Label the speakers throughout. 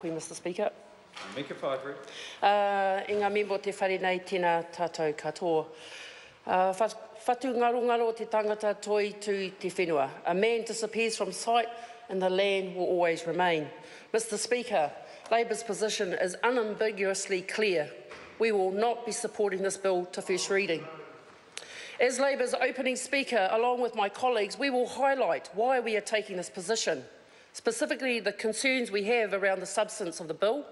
Speaker 1: Mr. Speaker.
Speaker 2: Make it five,
Speaker 1: I ngā membo te whare nei tēnā tātou katoa. Whatu ngaro te tangata toi tū te whenua. A man disappears from sight and the land will always remain. Mr. Speaker, Labour's position is unambiguously clear. We will not be supporting this bill to first reading. As Labour's opening speaker, along with my colleagues, we will highlight why we are taking this position, specifically the concerns we have around the substance of the bill,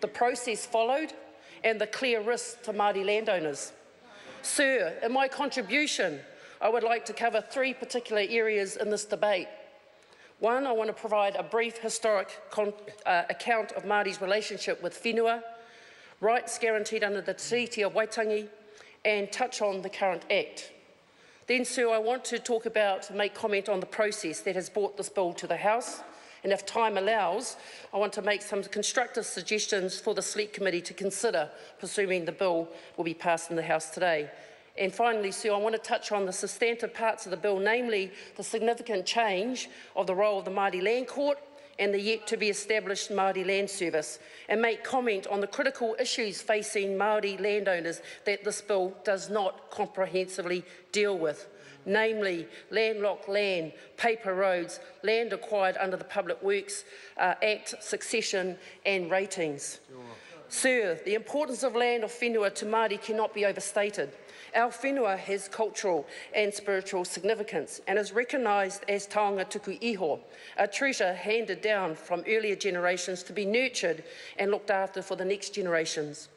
Speaker 1: the process followed, and the clear risks to Māori landowners. Sir, in my contribution, I would like to cover three particular areas in this debate. One, I want to provide a brief historic account of Māori's relationship with Whenua, rights guaranteed under the Treaty of Waitangi, and touch on the current Act. Then, sir, I want to make comment on the process that has brought this bill to the House, and if time allows, I want to make some constructive suggestions for the Select Committee to consider, presuming the bill will be passed in the House today. And finally, sir, I want to touch on the substantive parts of the bill, namely the significant change of the role of the Māori Land Court and the yet-to-be-established Māori Land Service, and make comment on the critical issues facing Māori landowners that this bill does not comprehensively deal with, namely landlocked land, paper roads, land acquired under the Public Works Act, succession and ratings. Sir, the importance of land of Whenua to Māori cannot be overstated. Our whenua has cultural and spiritual significance and is recognised as taonga tuku iho, a treasure handed down from earlier generations to be nurtured and looked after for the next generations.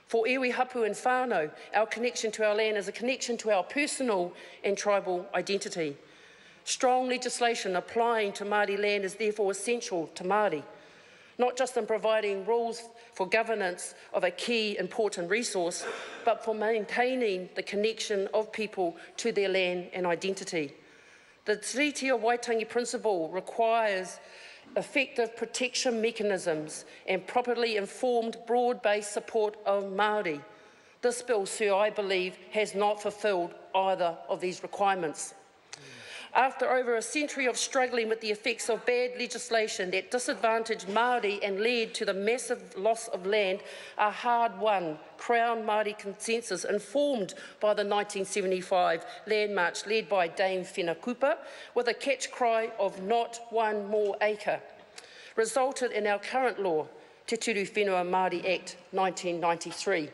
Speaker 1: For iwi hapu and whānau, our connection to our land is a connection to our personal and tribal identity. Strong legislation applying to Māori land is therefore essential to Māori, not just in providing rules for governance of a key important resource, but for maintaining the connection of people to their land and identity. The Treaty of Waitangi principle requires effective protection mechanisms and properly informed broad-based support of Māori. This bill, sir, I believe, has not fulfilled either of these requirements. After over a century of struggling with the effects of bad legislation that disadvantaged Māori and led to the massive loss of land, a hard-won Crown Māori consensus informed by the 1975 Land March led by Dame Whenua with a catch cry of "not one more acre," resulted in our current law, Te Turu Whenua Māori Act 1993.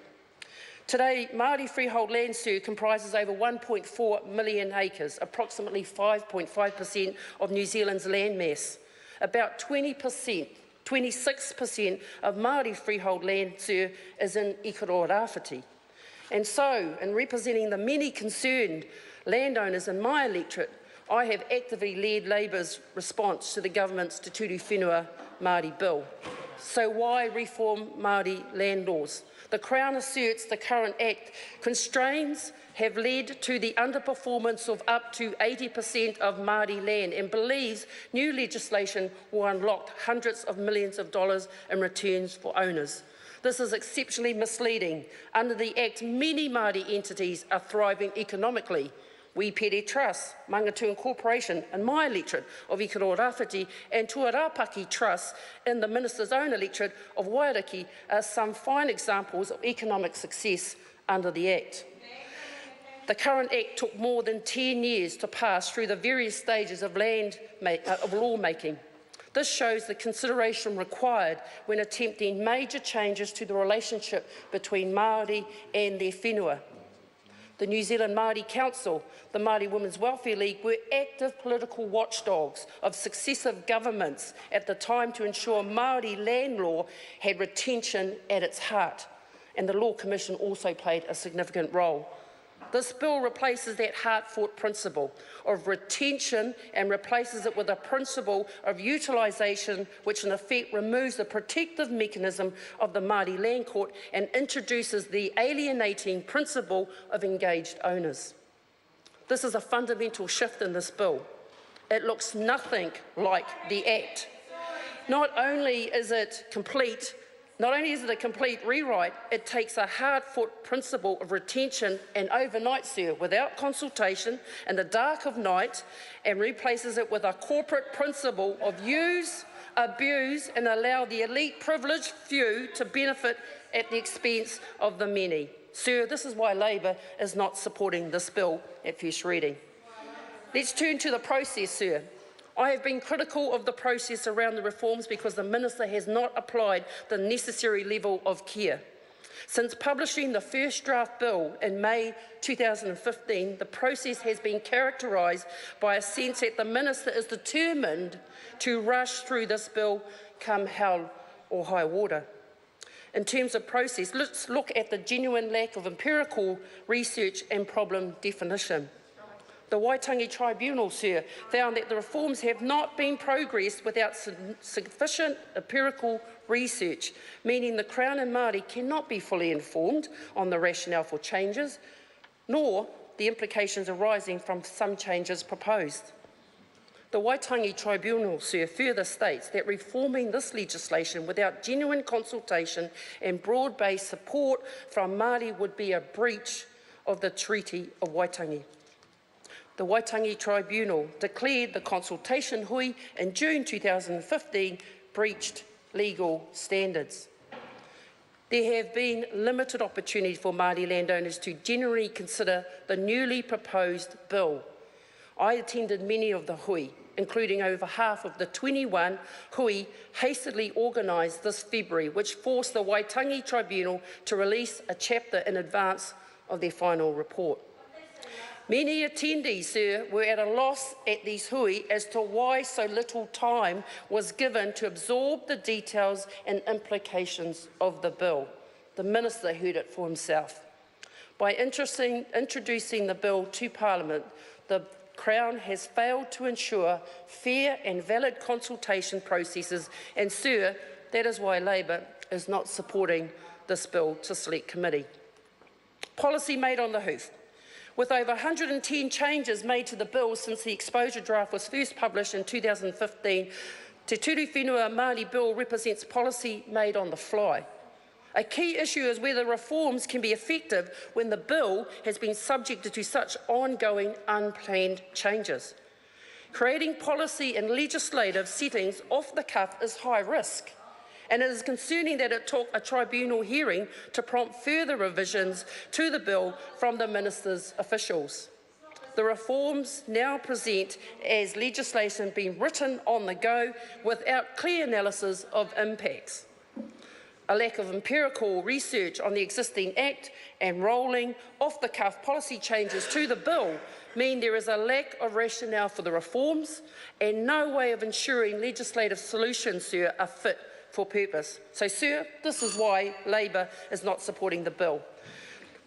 Speaker 1: Today, Māori freehold land, sir, comprises over 1.4 million acres, approximately 5.5% of New Zealand's land mass. About 26% of Māori freehold land, sir, is in Ikaro Rāwhiti. And so, in representing the many concerned landowners in my electorate, I have actively led Labour's response to the government's Te Turu Whenua Māori bill. So why reform Māori land laws? The Crown asserts the current Act constraints have led to the underperformance of up to 80% of Māori land and believes new legislation will unlock hundreds of millions of dollars in returns for owners. This is exceptionally misleading. Under the Act, many Māori entities are thriving economically. Wipere Trust, Mangatū Corporation and my electorate of Ikaro Rāwhiti and Tuarapaki Trust in the Minister's own electorate of Waiariki are some fine examples of economic success under the Act. The current Act took more than 10 years to pass through the various stages of lawmaking. This shows the consideration required when attempting major changes to the relationship between Māori and their whenua. The New Zealand Māori Council, the Māori Women's Welfare League were active political watchdogs of successive governments at the time to ensure Māori land law had retention at its heart, and the Law Commission also played a significant role. This bill replaces that hard-fought principle of retention and replaces it with a principle of utilisation, which in effect removes the protective mechanism of the Māori Land Court and introduces the alienating principle of engaged owners. This is a fundamental shift in this bill. It looks nothing like the Act. Not only is it a complete rewrite, it takes a hard-fought principle of retention and overnight, sir, without consultation in the dark of night, and replaces it with a corporate principle of use, abuse and allow the elite privileged few to benefit at the expense of the many. Sir, this is why Labour is not supporting this bill at first reading. Let's turn to the process, sir. I have been critical of the process around the reforms because the Minister has not applied the necessary level of care. Since publishing the first draft bill in May 2015, the process has been characterised by a sense that the Minister is determined to rush through this bill come hell or high water. In terms of process, let's look at the genuine lack of empirical research and problem definition. The Waitangi Tribunal, sir, found that the reforms have not been progressed without sufficient empirical research, meaning the Crown and Māori cannot be fully informed on the rationale for changes, nor the implications arising from some changes proposed. The Waitangi Tribunal, sir, further states that reforming this legislation without genuine consultation and broad-based support from Māori would be a breach of the Treaty of Waitangi. The Waitangi Tribunal declared the consultation hui in June 2015 breached legal standards. There have been limited opportunities for Māori landowners to genuinely consider the newly proposed bill. I attended many of the hui, including over half of the 21 hui hastily organised this February, which forced the Waitangi Tribunal to release a chapter in advance of their final report. Many attendees, sir, were at a loss at these hui as to why so little time was given to absorb the details and implications of the bill. The Minister heard it for himself. By introducing the bill to Parliament, the Crown has failed to ensure fair and valid consultation processes, and, sir, that is why Labour is not supporting this bill to Select Committee. Policy made on the hoof. With over 110 changes made to the bill since the exposure draft was first published in 2015, Te Ture Whenua Māori bill represents policy made on the fly. A key issue is whether reforms can be effective when the bill has been subjected to such ongoing unplanned changes. Creating policy and legislative settings off the cuff is high risk, and it is concerning that it took a tribunal hearing to prompt further revisions to the bill from the Minister's officials. The reforms now present as legislation being written on the go without clear analysis of impacts. A lack of empirical research on the existing Act and rolling off-the-cuff policy changes to the bill mean there is a lack of rationale for the reforms and no way of ensuring legislative solutions, sir, are fit for purpose. So, sir, this is why Labour is not supporting the bill.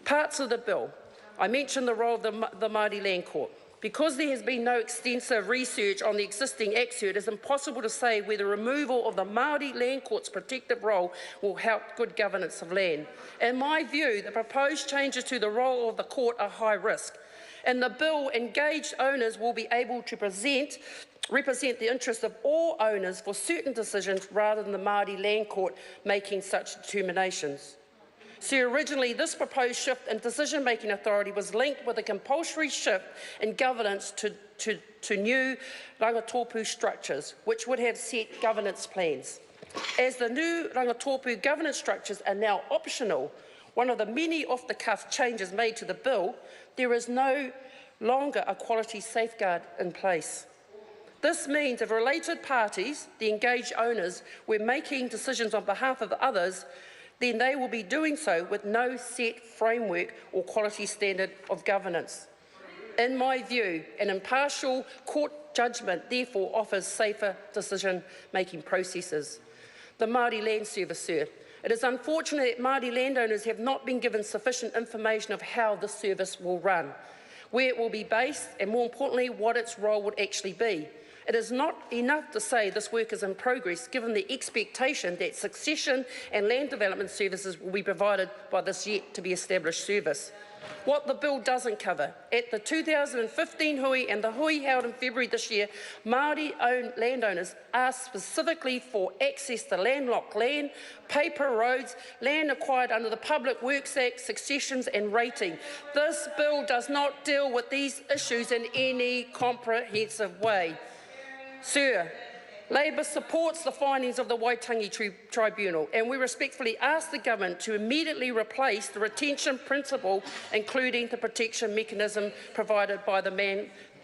Speaker 1: Parts of the bill. I mentioned the role of the Māori Land Court. Because there has been no extensive research on the existing Act, it is impossible to say whether removal of the Māori Land Court's protective role will help good governance of land. In my view, the proposed changes to the role of the court are high risk. In the bill, engaged owners will be able to represent the interests of all owners for certain decisions rather than the Māori Land Court making such determinations. So originally, this proposed shift in decision-making authority was linked with a compulsory shift in governance to new rangatopu structures, which would have set governance plans. As the new rangatopu governance structures are now optional, one of the many off-the-cuff changes made to the bill, there is no longer a quality safeguard in place. This means if related parties, the engaged owners, were making decisions on behalf of others, then they will be doing so with no set framework or quality standard of governance. In my view, an impartial court judgment therefore offers safer decision-making processes. The Māori Land Service, sir. It is unfortunate that Māori landowners have not been given sufficient information of how the service will run, where it will be based, and more importantly, what its role would actually be. It is not enough to say this work is in progress, given the expectation that succession and land development services will be provided by this yet-to-be-established service. What the bill doesn't cover, at the 2015 hui and the hui held in February this year, Māori-owned landowners asked specifically for access to landlocked land, paper roads, land acquired under the Public Works Act, successions and rating. This bill does not deal with these issues in any comprehensive way. Sir, Labour supports the findings of the Waitangi Tribunal, and we respectfully ask the Government to immediately replace the retention principle, including the protection mechanism provided by the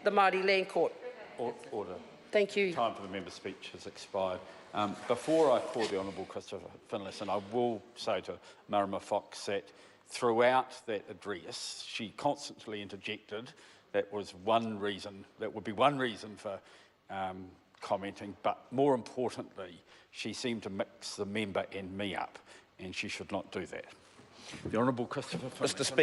Speaker 1: Māori Land Court.
Speaker 2: Order.
Speaker 1: Thank you.
Speaker 2: Time for the member's speech has expired. Before I call the Honourable Christopher Finlayson, I will say to Marama Fox that throughout that address, she constantly interjected. That was one reason. That would be one reason for commenting, but more importantly, she seemed to mix the member and me up, and she should not do that. The Honourable Christopher Finlayson.
Speaker 3: Mr. Speaker.